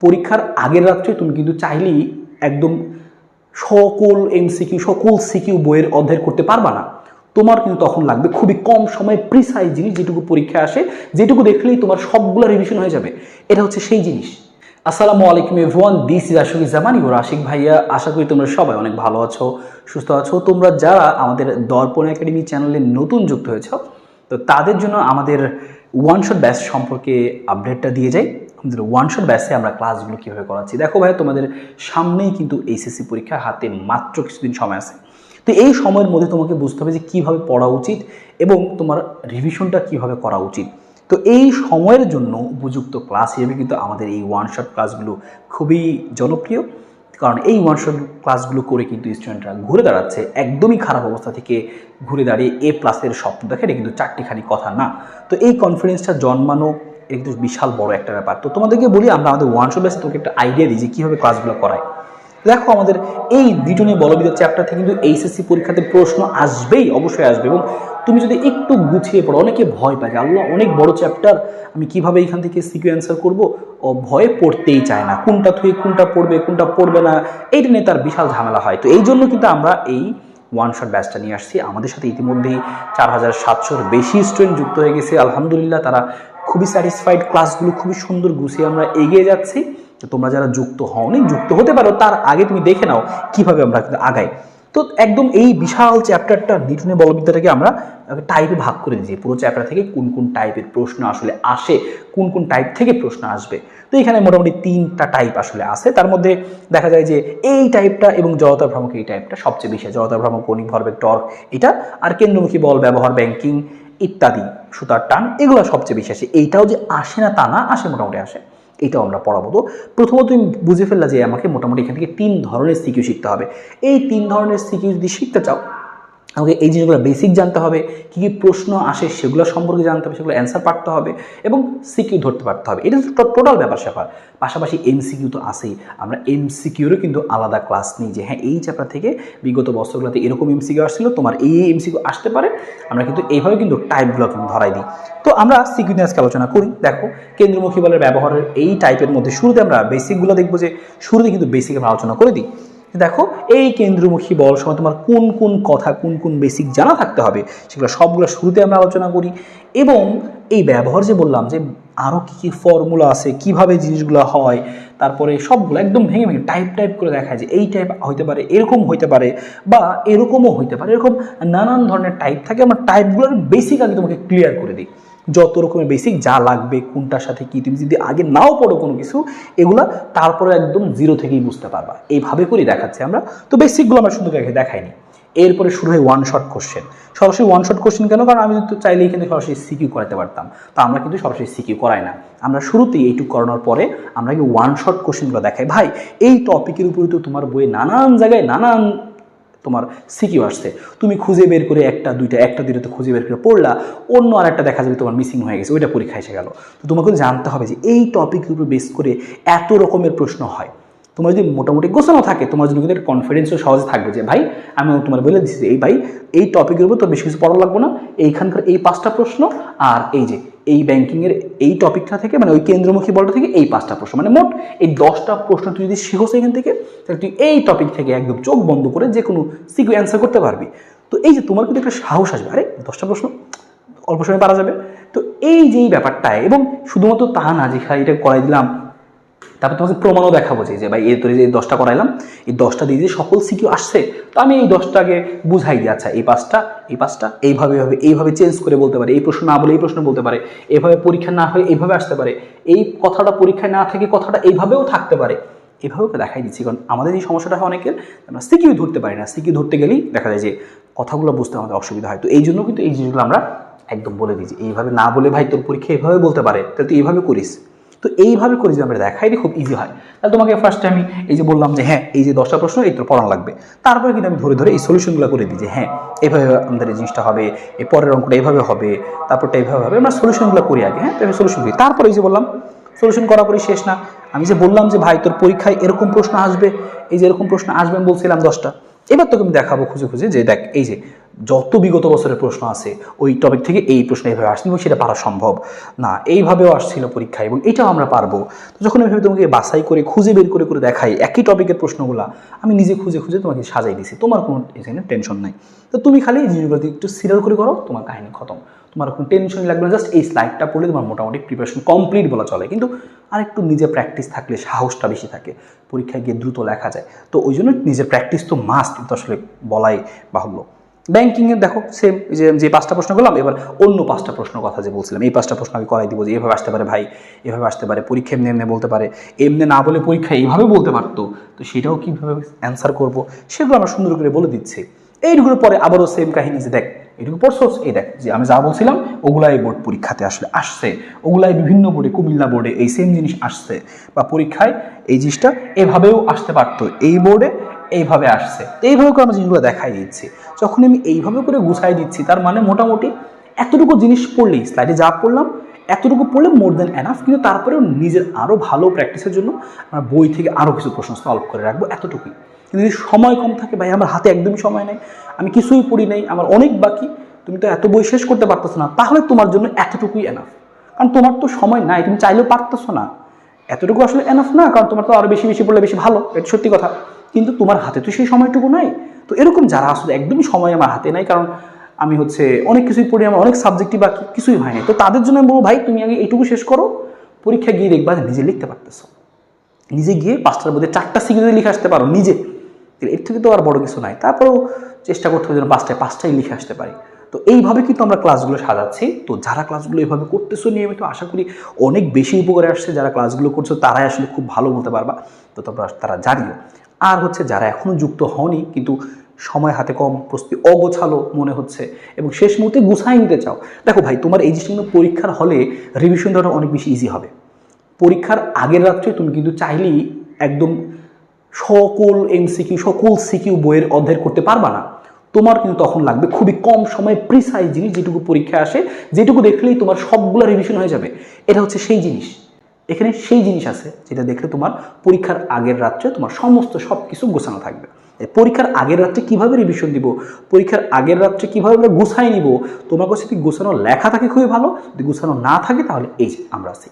পরীক্ষার আগের রাত্রে তুমি কিন্তু চাইলেই একদম সকল এমসিকিউ সকল সিকিউ বইয়ের অধ্যায় করতে পারবা না। তোমার কিন্তু তখন লাগবে খুবই কম সময়ে প্রিসাইজ জিনিস, যেটুকু পরীক্ষায় আসে, যেটুকু দেখলেই তোমার সবগুলো রিভিশন হয়ে যাবে। এটা হচ্ছে সেই জিনিস। আসসালামু আলাইকুম everyone, this is Ashiq Zaman, your Ashiq ভাইয়া। আশা করি তোমরা সবাই অনেক ভালো আছো, সুস্থ আছো। তোমরা যারা আমাদের দর্পণ একাডেমি চ্যানেলে নতুন যুক্ত হয়েছ, তো তাদের জন্য আমাদের ওয়ান শট ব্যাচ সম্পর্কে আপডেটটা দিয়ে যাই। আমাদের ওয়ান শট ব্যাচে আমরা ক্লাসগুলো কীভাবে করাচ্ছি। দেখো ভাই, তোমাদের সামনেই কিন্তু এইচএসসি পরীক্ষা, হাতে মাত্র কিছুদিন সময় আছে। তো এই সময়ের মধ্যে তোমাকে বুঝতে হবে যে কীভাবে পড়া উচিত এবং তোমার রিভিশনটা কীভাবে করা উচিত। তো এই সময়ের জন্য উপযুক্ত ক্লাস হিসেবে কিন্তু আমাদের এই ওয়ান শট ক্লাসগুলো খুবই জনপ্রিয়। কারণ এই ওয়ান শট ক্লাসগুলো করে কিন্তু স্টুডেন্টরা ঘুরে দাঁড়াচ্ছে একদমই খারাপ অবস্থা থেকে, ঘুরে দাঁড়িয়ে A+-এর স্বপ্ন দেখে। এটা কিন্তু চারটিখানি কথা না। তো এই কনফিডেন্সটা জন্মানো এটা কিন্তু বিশাল বড় একটা ব্যাপার। তো তোমাদেরকে বলি, আমরা আমাদের ওয়ান শট ব্যাচে তোমাকে একটা আইডিয়া দিই যে কীভাবে ক্লাসগুলো করায়। দেখো, আমাদের এই দ্বিজনীয় বলবিদ্যা চ্যাপ্টার থেকে কিন্তু এইচএসসি পরীক্ষাতে প্রশ্ন আসবেই, অবশ্যই আসবে। এবং তুমি যদি একটু গুছিয়ে পড়ো, অনেকে ভয় পায় যে আল্লাহ অনেক বড় চ্যাপ্টার, আমি কিভাবে এখান থেকে সিকিউ অ্যান্সার করবো, ও ভয়ে পড়তেই চায় না, কোনটা থুয়ে কোনটা পড়বে কোনটা পড়বে না, এইটা নিয়ে তার বিশাল ঝামেলা হয়। তো এই জন্য কিন্তু আমরা এই ওয়ান শট ব্যাচটা নিয়ে আসছি। আমাদের সাথে ইতিমধ্যেই 4700-র বেশি স্টুডেন্ট যুক্ত হয়ে গেছে। আলহামদুলিল্লাহ, তারা খুবই স্যাটিসফাইড। ক্লাসগুলো খুবই সুন্দর গুছিয়ে আমরা এগিয়ে যাচ্ছি। তো তোমরা যারা যুক্ত হওনি, যুক্ত হতে পারো, তার আগে তুমি দেখে নাও কিভাবে আমরা কিন্তু আগাই। তো একদম এই বিশাল চ্যাপ্টারটা নিউটনের বলবিদ্যাটাকে আমরা টাইপে ভাগ করে দিয়েছি। পুরো চ্যাপ্টার থেকে কোন কোন টাইপের প্রশ্ন আসলে আসে, কোন কোন টাইপ থেকে প্রশ্ন আসবে। তো এখানে মোটামুটি 3টা টাইপ আসলে আসে। তার মধ্যে দেখা যায় যে এই টাইপটা এবং জড়তার ভ্রামক এই টাইপটা সবচেয়ে বেশি। জড়তার ভ্রামক, কৌণিক ভরবেগ, টর্ক এটা, আর কেন্দ্রমুখী বল ব্যবহার, ব্যাংকিং ইত্যাদি, সুতার টান, এগুলো সবচেয়ে বেশি আসে। এইটাও যে আসে না তা না, আসে, মোটামুটি আসে। এইটাও আমরা পড়াবো। তো প্রথমত তুমি বুঝে ফেললা যে আমাকে মোটামুটি এখান থেকে 3 ধরনের সিকিউ শিখতে হবে। এই 3 ধরনের সিকিউ যদি শিখতে চাও, আমাকে এই জিনিসগুলো বেসিক জানতে হবে, কী কী প্রশ্ন আসে সেগুলো সম্পর্কে জানতে হবে, সেগুলো অ্যান্সার পারতে হবে এবং সিকিউ ধরতে পারতে হবে। এটা তো টোটাল ব্যাপার স্যাপার। পাশাপাশি এমসিকিউ তো আসেই। আমরা এমসিকিউরও কিন্তু আলাদা ক্লাস নিই যে হ্যাঁ, এই চ্যাপ্টার থেকে বিগত বছরগুলোতে এরকম এমসিকিউ আসছিল, তোমার এই এমসিকিউ আসতে পারে। আমরা কিন্তু এইভাবে কিন্তু টাইপগুলো কিন্তু ধরাই দিই। তো আমরা সিকিউ নিয়ে আজকে আলোচনা করি। দেখো, কেন্দ্রমুখী বলের ব্যবহারের এই টাইপের মধ্যে শুরুতে আমরা বেসিকগুলো দেখবো, যে শুরুতে কিন্তু বেসিক আমরা আলোচনা করে দিই। দেখো, এই কেন্দ্রমুখী বল সময় তোমার কোন কোন কথা, কোন কোন বেসিক জানা থাকতে হবে, সেগুলো সবগুলো শুরুতে আমরা আলোচনা করি। এবং এই ব্যবহার যে বললাম, যে আরও কী কী ফর্মুলা আছে, কিভাবে জিনিসগুলো হয়, তারপরে সবগুলো একদম ভেঙে ভেঙে টাইপ করে দেখায় যে এই টাইপ হইতে পারে, এরকম হইতে পারে, বা এরকমও হইতে পারে। এরকম নানান ধরনের টাইপ থাকে। আমরা টাইপগুলোর বেসিক আগে তোমাকে ক্লিয়ার করে দিই। যত রকমের বেসিক যা লাগবে, কোনটার সাথে কি, তুমি যদি আগে নাও পড়ো কোনো কিছু, এগুলা তারপরে একদম জিরো থেকেই বুঝতে পারবা। এইভাবে করেই দেখাচ্ছি আমরা। তো বেসিকগুলো আমরা সুন্দর করে দেখাইনি। এরপরে শুরু হয় ওয়ান শট কোশ্চেন। সরাসরি ওয়ান শট কোশ্চেন কেন? কারণ আমি তো চাইলেই কিন্তু সরাসরি সিকিউ করাতে পারতাম। তো আমরা কিন্তু সরাসরি সিকিউ করাই না। আমরা শুরুতেই এইটুকু করানোর পরে আমরা কি ওয়ান শট কোশ্চেনগুলো দেখাই। ভাই, এই টপিকের উপরে তো তোমার বইয়ে নানান জায়গায় নানান তোমার সিকিউ আসছে, তুমি খুঁজে বের করে একটা দুইটা তো খুঁজে বের করে পড়লা, অন্য আর একটা দেখা যাবে তোমার মিসিং হয়ে গেছে, ওইটা পরীক্ষা এসে গেল। তো তোমাকে জানতে হবে যে এই টপিকের উপর বেস করে এত রকমের প্রশ্ন হয়। তোমার যদি মোটামুটি গোছানো থাকে, তোমার জন্য কিন্তু একটা কনফিডেন্সও সহজে থাকবে যে ভাই, আমি তোমার বলে দিচ্ছি এই ভাই, এই টপিকের উপর তো বেশি কিছু পড়া লাগবে না, এইখানকার এই 5টা প্রশ্ন, আর এই যে এই ব্যাংকিংয়ের এই টপিকটা থেকে, মানে ওই কেন্দ্রমুখী বলটা থেকে এই 5টা প্রশ্ন, মানে মোট এই 10টা প্রশ্ন তুই যদি শিখোস এখান থেকে, তাহলে তুই এই টপিক থেকে একদম চোখ বন্ধ করে যে কোনো সিকিউ অ্যান্সার করতে পারবি। তো এই যে তোমার কিন্তু একটা সাহস আসবে, আরে 10টা প্রশ্ন অল্প সময় পারা যাবে। তো এই যে ব্যাপারটায়, এবং শুধুমাত্র তা না যে খালি এটা করাই দিলাম, তারপর তোমাকে প্রমাণও দেখাবো যে ভাই এই তোর যে 10টা করাইলাম, এই 10টা দিয়ে যে সকল সিকিউ আসছে, তো আমি এই 10টাকে বুঝাই দিই। আচ্ছা, এই 5টা এইভাবে চেঞ্জ করে বলতে পারে, এই প্রশ্ন না বলে এই প্রশ্ন বলতে পারে, এভাবে পরীক্ষা না হয়ে এইভাবে আসতে পারে, এই কথাটা পরীক্ষায় না থেকে কথাটা এইভাবেও থাকতে পারে। এভাবেও দেখাই দিচ্ছি। কারণ আমাদের এই সমস্যাটা হয় অনেকের, আমরা সিকিউ ধরতে পারি না। সিকিউ ধরতে গেলেই দেখা যায় যে কথাগুলো বুঝতে আমাদের অসুবিধা হয়। তো এই জন্য কিন্তু এই জিনিসগুলো আমরা একদম বলে দিই যে এইভাবে না বলে, ভাই তোর পরীক্ষা এইভাবে বলতে পারে, তাহলে তুই এইভাবে করিস। তো এইভাবে করে যদি আমরা দেখাই দিই, খুব ইজি হয়। তাহলে তোমাকে ফার্স্টে আমি এই যে বললাম যে হ্যাঁ, এই যে 10টা প্রশ্ন এই তোর পড়ানো লাগবে, তারপরে কিন্তু আমি ধরে ধরে এই সলিউশনগুলো করে দিই যে হ্যাঁ, এইভাবে আমাদের এই জিনিসটা হবে, এই পরের অঙ্কটা এইভাবে হবে, তারপরটা এইভাবে হবে। আমরা সলিউশনগুলো করি আগে, হ্যাঁ, তাহলে সলিউশন করি। তারপরে এই যে বললাম, সলিউশন করা পরে শেষ না। আমি যে বললাম যে ভাই তোর পরীক্ষায় এরকম প্রশ্ন আসবে, এই যে এরকম প্রশ্ন আসবে আমি বলছিলাম 10টা, এবার তোকে আমি দেখাবো খুঁজে খুঁজে যে দেখ এই যে যত বিগত বছরের প্রশ্ন আছে ওই টপিক থেকে এই প্রশ্ন এইভাবে আসছে এবং সেটা পারা সম্ভব না, এইভাবেও আসছিল পরীক্ষায় এবং এটাও আমরা পারবো। তো যখন আমি তোমাকে বাছাই করে খুঁজে বের করে করে দেখাই একই টপিকের প্রশ্নগুলো আমি নিজে খুঁজে খুঁজে তোমাকে সাজাই দিছি, তোমার কোনো এখানে টেনশন নাই। তো তুমি খালি এই জিনিসগুলো একটু সিরিয়াল করে করো, তোমার কাহিনী খতম, তোমার কোনো টেনশনই লাগবে না। জাস্ট এই স্লাইডটা পড়লে তোমার মোটামুটি প্রিপারেশন কমপ্লিট বলা চলে। কিন্তু আরেকটু নিজে প্র্যাকটিস থাকলে সাহসটা বেশি থাকে, পরীক্ষায় গিয়ে দ্রুত লেখা যায়। তো ওই জন্য নিজের প্র্যাকটিস তো মাস্ট, কিন্তু আসলে বলাই বাহুল্য। ব্যাংকিংয়ে দেখো সেম, যে 5টা প্রশ্ন করলাম, এবার অন্য 5টা প্রশ্নের কথা যে বলছিলাম এই 5টা প্রশ্ন আমি করাই দিব যে এভাবে আসতে পারে ভাই, এভাবে আসতে পারে, পরীক্ষা এমনি এমনি বলতে পারে, এমনি না বলে পরীক্ষা এইভাবে বলতে পারতো, তো সেটাও কীভাবে অ্যান্সার করব সেগুলো আমরা সুন্দর করে বলে দিচ্ছি। এইগুলোর পরে আবারও সেম কাহিনী যে দেখ এটুকু পড়ছোস, এই দেখ যে আমি যা বলছিলাম ওগুলাই বোর্ড পরীক্ষাতে আসলে আসছে, ওগুলাই বিভিন্ন বোর্ডে, কুমিল্লা বোর্ডে এই সেম জিনিস আসছে, বা পরীক্ষায় এই জিনিসটা এভাবেও আসতে পারতো, এই বোর্ডে এইভাবে আসছে। তো এইভাবে করে আমরা জিনিসগুলো দেখাই দিচ্ছি। যখন আমি এইভাবে করে গুছাই দিচ্ছি তার মানে মোটামুটি এতটুকু জিনিস পড়লেই, স্লাইডে যা পড়লাম এতটুকু পড়লে মোর দ্যান এনাফ। কিন্তু তারপরেও নিজের আরও ভালো প্র্যাকটিসের জন্য আমরা বই থেকে আরও কিছু প্রশ্ন সলভ করে রাখবো, এতটুকুই। কিন্তু যদি সময় কম থাকে ভাই, আমার হাতে একদমই সময় নেই, আমি কিছুই পড়ি নাই, আমার অনেক বাকি, তুমি তো এত বই শেষ করতে পারতেছো না, তাহলে তোমার জন্য এতটুকুই এনাফ। কারণ তোমার তো সময় নাই, তুমি চাইলেও পারতেছো না, এতটুকু আসলে এনাফ না। কারণ তোমার তো আরও বেশি বেশি পড়লে বেশি ভালো, এটা সত্যি কথা, কিন্তু তোমার হাতে তো সেই সময়টুকু নাই। তো এরকম যারা আসলে একদমই সময় আমার হাতে নাই, কারণ আমি অনেক কিছুই পড়ি, আমার অনেক সাবজেক্টই বাকি, কিছুই হয় না, তো তাদের জন্য আমি বলবো ভাই তুমি আগে এইটুকু শেষ করো, পরীক্ষা গিয়ে দেখবা নিজে লিখতে পারতেছো, নিজে গিয়ে 5টার মধ্যে 4টা সিকিউরিটি লিখে আসতে পারো নিজে, এর থেকে তো আর বড় কিছু নাই। তারপরেও চেষ্টা করতে হবে যেন 5টায় লিখে আসতে পারি। তো এইভাবে কিন্তু আমরা ক্লাসগুলো সাজাচ্ছি। তো যারা ক্লাসগুলো এইভাবে করতেছো নিয়মিত, আশা করি অনেক বেশি উপকারে আসছে। যারা ক্লাসগুলো করছো তারাই আসলে খুব ভালো বলতে পারবা, তো তোমরা তারা জানিও। আর যারা এখনও যুক্ত হওনি, কিন্তু সময় হাতে কম, প্রস্তুতি অগোছালো মনে হচ্ছে এবং শেষ মুহূর্তে গুছাই নিতে চাও, দেখো ভাই তোমার এই জিনিসটা কিন্তু পরীক্ষার হলে রিভিশন দেওয়াটা অনেক বেশি ইজি হবে। পরীক্ষার আগের রাত্রে তুমি কিন্তু চাইলেই একদম সকল এমসিকিউ, সকল সিকিউ বইয়ের অধ্যায় করতে পারবা না। তোমার কিন্তু তখন লাগবে খুবই কম সময়ে প্রিসাইজ জিনিস, যেটুকু পরীক্ষায় আসে, যেটুকু দেখলেই তোমার সবগুলো রিভিশন হয়ে যাবে। এটা হচ্ছে সেই জিনিস, এখানে সেই জিনিস আছে যেটা দেখলে তোমার পরীক্ষার আগের রাত্রে তোমার সমস্ত সব কিছু গোছানো থাকবে। পরীক্ষার আগের রাত্রে কিভাবে রিভিশন দিব, পরীক্ষার আগের রাত্রে কিভাবে আমরা গুছাই নিব, তোমার কাছে যদি গোছানো লেখা থাকে খুবই ভালো, যদি গোছানো না থাকে তাহলে এই যে আমরা আছি।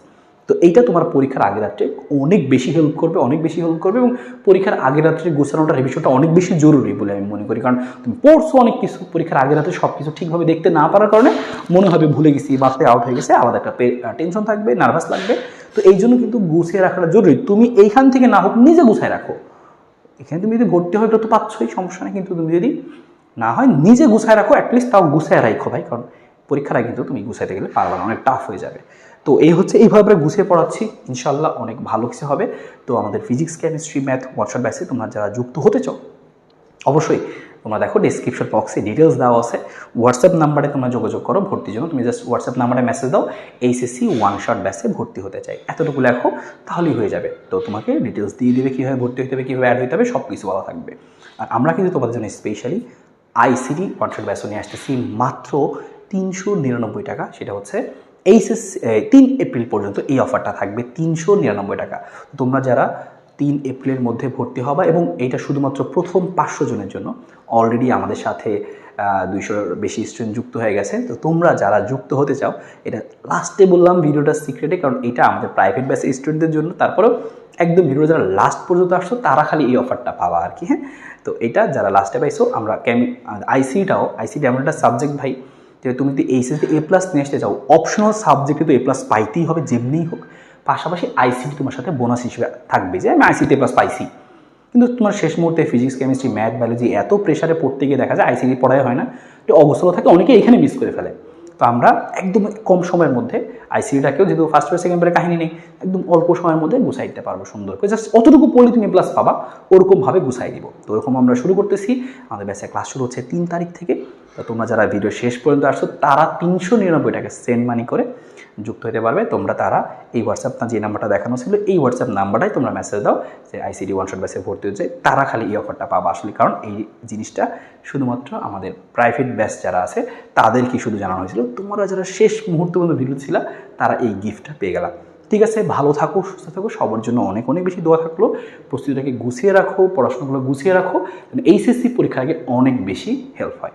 তো এইটা তোমার পরীক্ষার আগের রাত্রে অনেক বেশি হেল্প করবে, অনেক বেশি হেল্প করবে। এবং পরীক্ষার আগের রাত্রে গোছানোটা, রিভিশনটা অনেক বেশি জরুরি বলে আমি মনে করি। কারণ তুমি পড়ছো অনেক কিছু, পরীক্ষার আগের রাত্রে সব কিছু ঠিকভাবে দেখতে না পারার কারণে মনে হবে ভুলে গেছি, বাসে আউট হয়ে গেছে, আলাদা একটা টেনশন থাকবে, নার্ভাস লাগবে। তো এই জন্য কিন্তু গুছিয়ে রাখাটা জরুরি। তুমি এইখান থেকে না হোক নিজে গুছায় রাখো, এখানে তুমি যদি ভর্তি হয় তো পাচ্ছই, সমস্যা নেই, কিন্তু তুমি যদি না হয় নিজে গুছায় রাখো, অ্যাটলিস্ট তাও গুছায় রাখো ভাই, কারণ পরীক্ষার আগে কিন্তু তুমি গুছাইতে গেলে পারবে না, অনেক টাফ হয়ে যাবে। তো এই এইভাবে আমরা গুছিয়ে পড়াচ্ছি, ইনশাল্লাহ অনেক ভালো কিছু হবে। তো আমাদের ফিজিক্স, কেমিস্ট্রি, ম্যাথ হোয়াটসঅ্যাপ ব্যাচে তোমরা যারা যুক্ত হতে চাও অবশ্যই তোমরা দেখো ডিসক্রিপশন বক্সে ডিটেলস দেওয়া আছে, হোয়াটসঅ্যাপ নাম্বারে তোমরা যোগাযোগ করো ভর্তির জন্য। তুমি জাস্ট হোয়াটসঅ্যাপ নাম্বারে মেসেজ দাও এইচএসসি ওয়ান শট ব্যাচে ভর্তি হতে চাই, এতটুকু লেখো, তাহলেই হয়ে যাবে। তো তোমাকে ডিটেলস দিয়ে দেবে কীভাবে ভর্তি হতে হবে, কীভাবে অ্যাড হতে হবে, সব কিছু বলা থাকবে। আর আমরা কিন্তু তোমাদের জন্য স্পেশালি আইসিটি ওয়ান শট ব্যাচও নিয়ে আসতেছি মাত্র 399 টাকা। সেটা এইচএসসি 3 এপ্রিল পর্যন্ত এই অফারটা থাকবে 399 টাকা। তোমরা যারা 3 এপ্রিলের মধ্যে ভর্তি হবা, এবং এইটা শুধুমাত্র প্রথম 500 জনের জন্য, অলরেডি আমাদের সাথে 200-র বেশি স্টুডেন্ট যুক্ত হয়ে গেছে। তো তোমরা যারা যুক্ত হতে চাও, এটা লাস্টে বললাম ভিডিওটা সিক্রেটে, কারণ এটা আমাদের প্রাইভেট ব্যাচের স্টুডেন্টদের জন্য। তারপরেও একদম ভিডিও যারা লাস্ট পর্যন্ত আসছো তারা খালি এই অফারটা পাবা আর কি। হ্যাঁ, তো এটা যারা লাস্টে পাইছো, আমরা আইসিটি এমন একটা সাবজেক্ট ভাই, যে তুমি যদি এইচএসসি এ প্লাস নিয়ে আসতে চাও, অপশনাল সাবজেক্টে তো এ প্লাস পাইতেই হবে যেমনিই হোক, পাশাপাশি আইসিটি তোমার সাথে বোনাস হিসেবে থাকবে, যে আমি আইসিটি এ প্লাস পাইছি। কিন্তু তোমার শেষ মুহূর্তে ফিজিক্স, কেমিস্ট্রি, ম্যাথ, বায়োলজি এত প্রেশারে পড়তে গিয়ে দেখা যায় আইসিটি পড়াই হয় না, তো অবসর থাকে, অনেকে এখানে মিস করে ফেলে। তো আমরা একদম কম সময়ের মধ্যে আইসিটিটাকেও, যেহেতু ফার্স্ট ইয়ার সেকেন্ড ইয়ারের কাহিনী নেই, একদম অল্প সময়ের মধ্যে গুছাই দিতে পারবো সুন্দর করে, জাস্ট অতটুকু পড়লে তুমি প্লাস পাবা, ওরকমভাবে গুছাই দিব। তো ওরকম আমরা শুরু করতেছি, আমাদের ব্যাচে ক্লাস শুরু হচ্ছে 3 তারিখ থেকে। তো তোমরা যারা ভিডিও শেষ পর্যন্ত আসছো তারা 399 টাকা সেন্ড মানি করে যুক্ত হতে পারবে। তোমরা তারা এই হোয়াটসঅ্যাপ যে নাম্বারটা দেখানো ছিল, এই হোয়াটসঅ্যাপ নাম্বারটাই তোমরা মেসেজ দাও যে আইসিটি ওয়ান শট ব্যাচে ভর্তি হচ্ছে, তারা খালি এই অফারটা পাবা আসলে। কারণ এই জিনিসটা শুধুমাত্র আমাদের প্রাইভেট ব্যাচ যারা আছে তাদেরকে শুধু জানানো হয়েছিল, তোমরা যারা শেষ মুহূর্ত পর্যন্ত ভিডিও ছিল তারা এই গিফটটা পেয়ে গেলা। ঠিক আছে, ভালো থাকো, সুস্থ থাকো, সবার জন্য অনেক অনেক বেশি দোয়া থাকলো। প্রস্তুতিটাকে গুছিয়ে রাখো, পড়াশোনাগুলো গুছিয়ে রাখো, এইচএসসি পরীক্ষার আগে অনেক বেশি হেল্প হয়।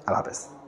আল্লাহ হাফেজ।